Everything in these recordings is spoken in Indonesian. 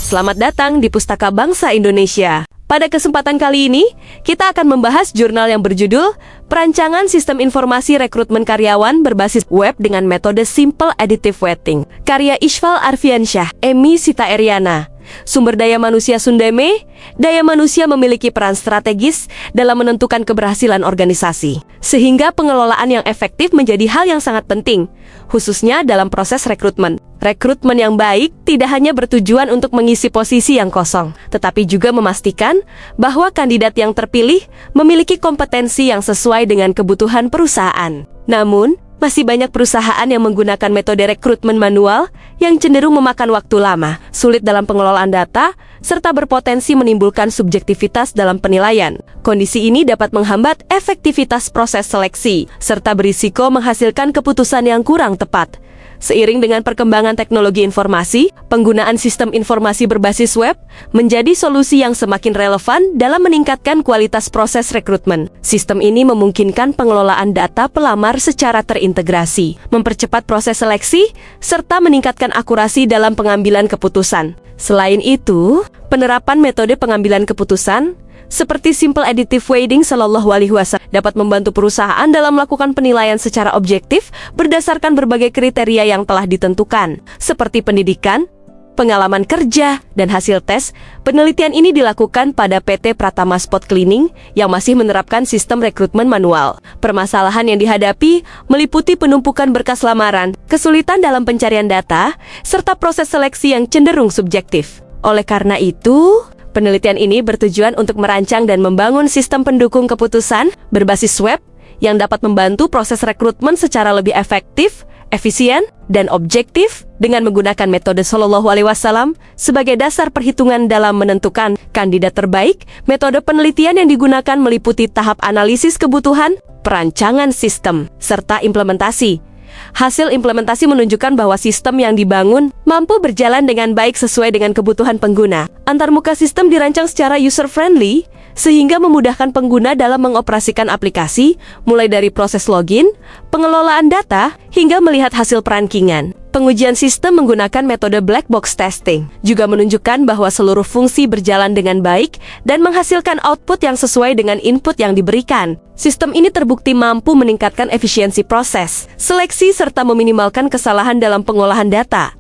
Selamat datang di Pustaka Bangsa Indonesia. Pada kesempatan kali ini, kita akan membahas jurnal yang berjudul Perancangan Sistem Informasi Rekrutmen Karyawan Berbasis Web dengan Metode Simple Additive Weighting, karya Ishval Arfiansyah, Emi Sita Eriana. Sumber daya manusia Sundeme, daya manusia memiliki peran strategis dalam menentukan keberhasilan organisasi. Sehingga pengelolaan yang efektif menjadi hal yang sangat penting, khususnya dalam proses rekrutmen. Rekrutmen yang baik tidak hanya bertujuan untuk mengisi posisi yang kosong, tetapi juga memastikan bahwa kandidat yang terpilih memiliki kompetensi yang sesuai dengan kebutuhan perusahaan. Namun, masih banyak perusahaan yang menggunakan metode rekrutmen manual yang cenderung memakan waktu lama, sulit dalam pengelolaan data, serta berpotensi menimbulkan subjektivitas dalam penilaian. Kondisi ini dapat menghambat efektivitas proses seleksi, serta berisiko menghasilkan keputusan yang kurang tepat. Seiring dengan perkembangan teknologi informasi, penggunaan sistem informasi berbasis web menjadi solusi yang semakin relevan dalam meningkatkan kualitas proses rekrutmen. Sistem ini memungkinkan pengelolaan data pelamar secara terintegrasi, mempercepat proses seleksi, serta meningkatkan akurasi dalam pengambilan keputusan. Selain itu, penerapan metode pengambilan keputusan seperti Simple Additive Weighting SAW dapat membantu perusahaan dalam melakukan penilaian secara objektif berdasarkan berbagai kriteria yang telah ditentukan, seperti pendidikan, pengalaman kerja, dan hasil tes. Penelitian ini dilakukan pada PT Pratama Spot Cleaning yang masih menerapkan sistem rekrutmen manual. Permasalahan yang dihadapi meliputi penumpukan berkas lamaran, kesulitan dalam pencarian data, serta proses seleksi yang cenderung subjektif. Oleh karena itu, penelitian ini bertujuan untuk merancang dan membangun sistem pendukung keputusan berbasis web yang dapat membantu proses rekrutmen secara lebih efektif, efisien, dan objektif dengan menggunakan metode SAW sebagai dasar perhitungan dalam menentukan kandidat terbaik. Metode penelitian yang digunakan meliputi tahap analisis kebutuhan, perancangan sistem, serta implementasi. Hasil implementasi menunjukkan bahwa sistem yang dibangun mampu berjalan dengan baik sesuai dengan kebutuhan pengguna. Antarmuka sistem dirancang secara user-friendly, sehingga memudahkan pengguna dalam mengoperasikan aplikasi, mulai dari proses login, pengelolaan data, hingga melihat hasil perankingan. Pengujian sistem menggunakan metode black box testing juga menunjukkan bahwa seluruh fungsi berjalan dengan baik dan menghasilkan output yang sesuai dengan input yang diberikan. Sistem ini terbukti mampu meningkatkan efisiensi proses seleksi serta meminimalkan kesalahan dalam pengolahan data.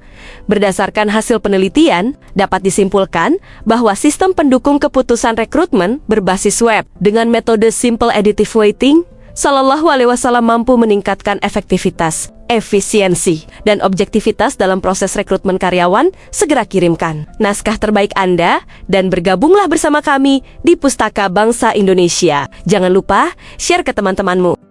Berdasarkan hasil penelitian, dapat disimpulkan bahwa sistem pendukung keputusan rekrutmen berbasis web dengan metode Simple Additive Weighting SAW mampu meningkatkan efektivitas, efisiensi, dan objektivitas dalam proses rekrutmen karyawan. Segera kirimkan naskah terbaik Anda dan bergabunglah bersama kami di Pustaka Bangsa Indonesia. Jangan lupa share ke teman-temanmu.